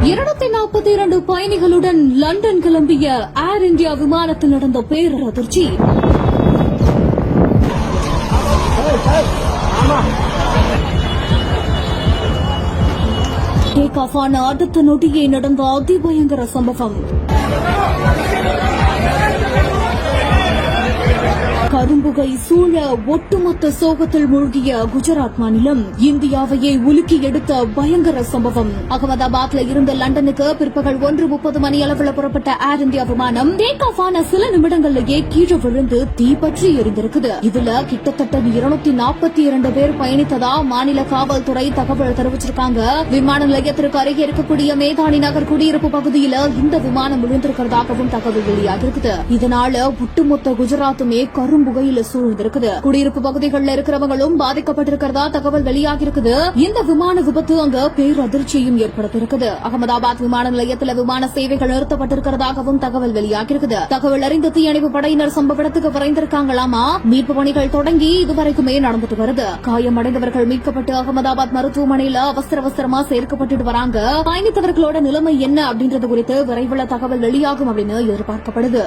242 பயணிகளுடன் London கிளம்பிய ஏர் India விமானத்தில் நடந்த பேரதிர்ச்சி. டேக் ஆஃப் ஆன அடுத்த நொடியே நடந்த அதிபயங்கர சம்பவம். கரும்புகை சூழ ஒட்டுமொத்த சோகத்தில் மூழ்கிய குஜராத் மாநிலம் இந்தியாவையே உலுக்கி எடுத்த பயங்கர சம்பவம். அகமதாபாத்ல இருந்து லண்டனுக்கு பிற்பகல் 1:30 மணி அளவில் புறப்பட்ட ஏர் இந்தியா விமானம் டேக் ஆஃப் ஆன சில நிமிடங்களிலேயே கீழே விழுந்து தீப்பற்றி எரிந்திருக்குது. இதுல கிட்டத்தட்ட 242 பேர் பயணித்ததா மாநில காவல்துறை தகவல் தெரிவிச்சிருக்காங்க. விமான நிலையத்திற்கு அருகே இருக்கக்கூடிய மேதானி நகர் குடியிருப்பு பகுதியில இந்த விமானம் விழுந்திருக்கிறதாகவும் தகவல் வெளியாகிருக்குது. இதனால ஒட்டுமொத்த குஜராத்துமே புகையில சூழ்ந்திருக்குது. குடியிருப்பு பகுதிகளில் இருக்கிறவங்களும் பாதிக்கப்பட்டிருக்கிறதா தகவல் வெளியாகிருக்குது. இந்த விமான விபத்து அங்க பேரதிர்ச்சியையும் ஏற்படுத்தியிருக்குது. அகமதாபாத் விமான நிலையத்தில் விமான சேவைகள் நிறுத்தப்பட்டிருக்கிறதாகவும் தகவல் வெளியாகிருக்குது. தகவல் அறிந்த தீயணைப்பு படையினர் சம்பவ இடத்துக்கு விரைந்திருக்காங்களாமா. மீட்பு பணிகள் தொடங்கி இதுவரைக்குமே நடந்துட்டு வருது. காயமடைந்தவர்கள் மீட்கப்பட்டு அகமதாபாத் மருத்துவமனையில அவசரமா சேர்க்கப்பட்டு வராங்க. பயணித்தவர்களோட நிலைமை என்ன அப்படின்றது குறித்து விரைவில் தகவல் வெளியாகும் அப்படின்னு எதிர்பார்க்கப்படுது.